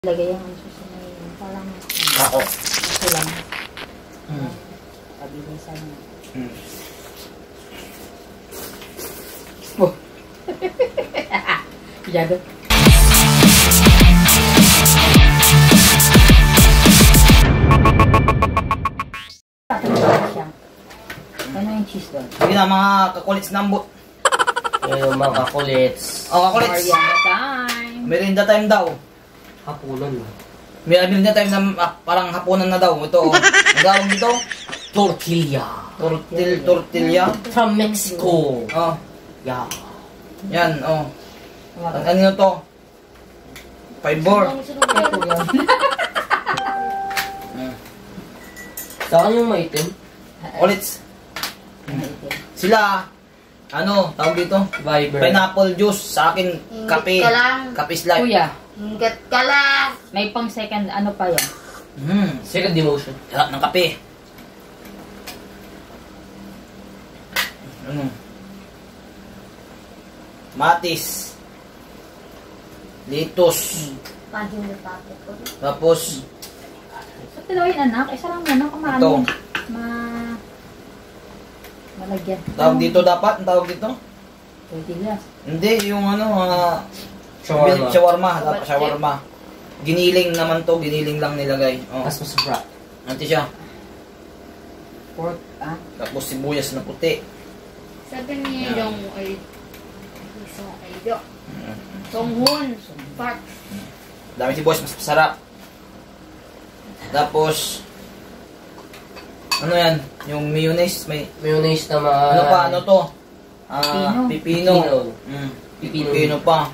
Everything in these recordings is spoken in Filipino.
Lagay ang susunod. Parang ako. Ito lang. Pabilisan mo. Oh. Jago. Ano yung cheese doon? Sige na mga kakulits nambot. Yung mga kakulits. O kakulits. Merienda time. Merienda time daw. Hapunan. Merienda time na parang hapunan na daw. Ito. Ang gawang dito? Tortilla. Tortilla. From Mexico. Oh. Yeah. Yan, oh. Ano to? Fiber. Saan yung maitim? Kulits. Sila, ano, tawag dito? Viber. Pineapple juice. Sa akin, kape. Kape slide. Kuya, Ingat ka lang! may pang second ano pa yan? Second demotion. Sarap ng kape. Ano? Matis. Litos. Pagin na tapos ko. Tapos, Sa Piloy anak, isa lang naman kumain. ito. Malagyan. Tawag dito dapat? Ang tawag dito? Tortillas. Hindi, yung ano, Shawarma. shawarma. Dapat shawarma. Giniling naman to, giniling lang nilagay. Oh. Mas masarap. Nanti siya. Pork, ah. Tapos sibuyas na puti. Sabi niya yung ay isang ayo. Songhon. Park. Dami sibuyas, mas masarap. Tapos, ano yan? Yung mayonnaise, may, Mayonnaise na mga... ano pa, ano to? Pipino. Pipino. Pipino. Pipino pa.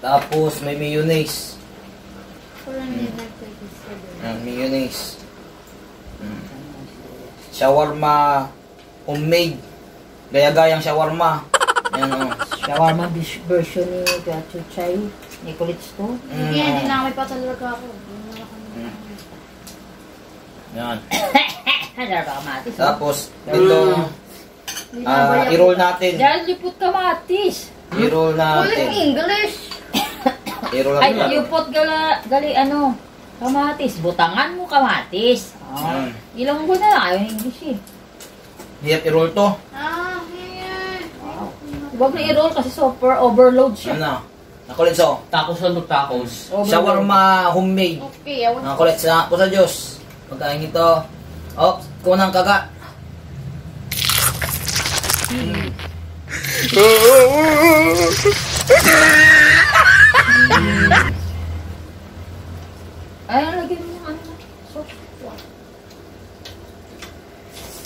Tapos, may mayonnaise. Wala niya nagpipisa. Mayonnaise. Shawarma, homemade. Gaya-gayang shawarma. Yan o. Shawarma version ni Chuchay. Ni Kulits to. Hindi, hindi na kami pa talaga ako. Yan. Hadar ba kamatis? Tapos, ito, i-roll natin. Dahil lipot kamatis. I-roll Ulit natin. English! I-roll Ay, natin. lipot gali ano. Kamatis. Butangan mo kamatis. Oh. Ilang ko na lang. Ayaw yung English eh. Hirap i-roll to. Yan. Wow. Huwag na i-roll kasi super overload siya. Ano? Nakulit so. Tacos on tacos. Shawarma homemade. Okay, awan. Nakulit sa po sa Diyos. Pagkain ito. Oh, kunang kagat. Ay, lagyan mo yung ano. So,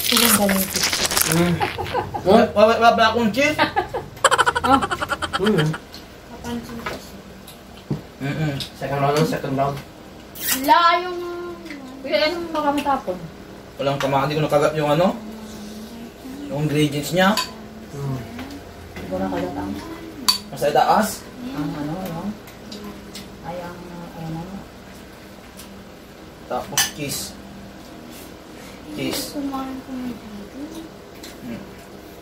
tulang galing ito. Wala akong cheese. Kapansin ko siya. Second round. Wala yung... Kuya, anong baka matapon? Walang kama, hindi ko nakagat yung ano. Yung ingredients niya. Hindi ko na kagatang. Nasa itaas. Ang ano, ay ang ano. Tapos cheese. Cheese. Kumain ko na dito.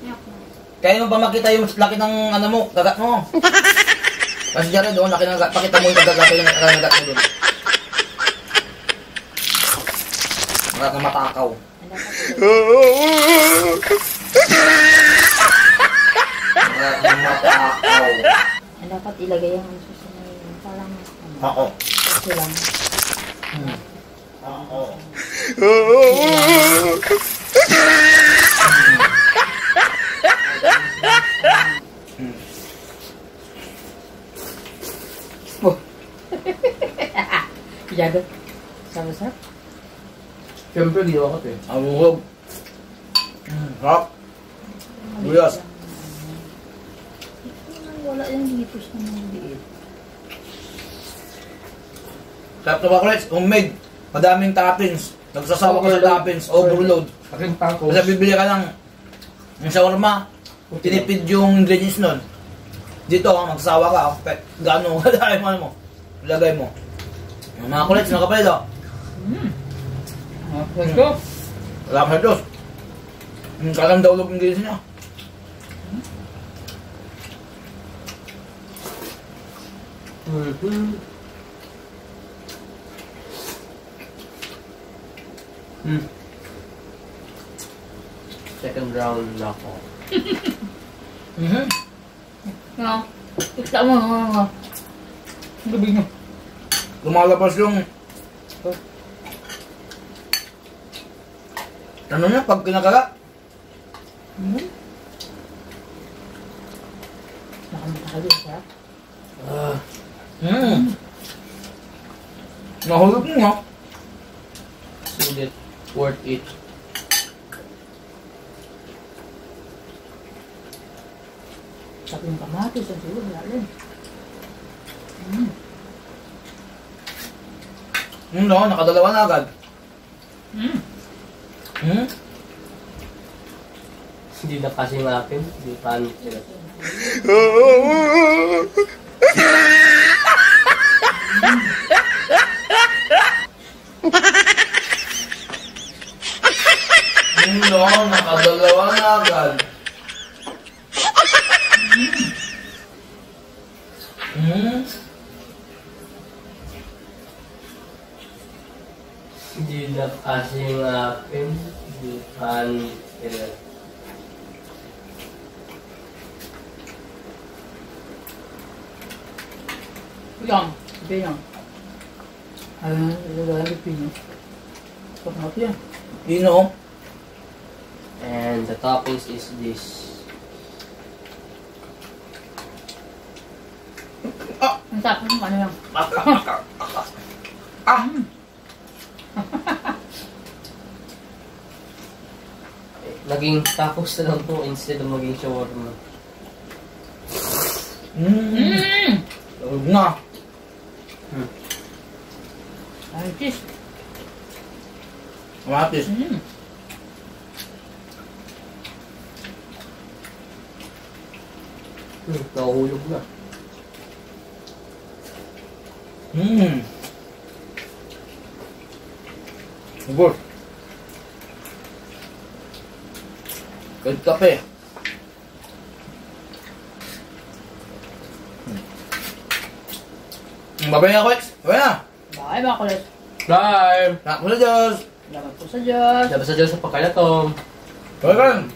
Yak mo. Kaya mo ba makita yung laki ng ano mo, kagat mo? Kasi dyan doon, laki ng kagat. Pakita mo yung laki ng kagat mo doon. Kagat na matakaw. Kagat na matakaw. Ang dapat ilagay ang susunod. Parang Ako. ito lang. Ako. Oh. Jago. Sarap. Siyempre, ginawa ko ito eh. Ang uhog. Sarap. Buyas. Wala yung dito sa mga liit. Sarap na ba, Kulits? Homemade. Madaming toppings. Nagsasawa ko sa toppings. Overload. Aking tacos. Kasi bibili ka ng shawarma. Tinipid yung ingredients nun. Dito, magsasawa ka. Gano'n kadami mo ano mo. Ilagay mo. Mga Kulits, mga kapalid, oh. Let's go. Wala ka sa Diyos. Kalang daulog yung ingredients niya. Mhm. Hmm. Second round na ako. Mhm. No. Kita mo, gabi mo. Lumalabas yung... Ano niya, pag kinakaga? Nakamata ka din siya. Nahulog mo nga. Sulit. Worth it. Sabi yung kamatis, ang siguro, lalim. No, nakadalawa na agad. Hindi na kasi natin. Hindi paano sila. No, nakadalawa na agad. Hindi na kasi natin. Hindi paano sila. Yan, sabi yan. Lalagay pinyo. Pagkakot yan. Ino. And the toppings is this. Ang tapos mo, ano yan? Naging tacos na lang po instead of maging shawarma. Huwag na. Ay, cheese. Kamatis. Nahuhulog na. Ubos. Kahit kape. Babay ako, X. Babay na. Bye, mga kulit. Bye! Nak mo na, Diyos. Salamat po sa Diyos. Dapat sa Diyos sa pagkalatong. Bye,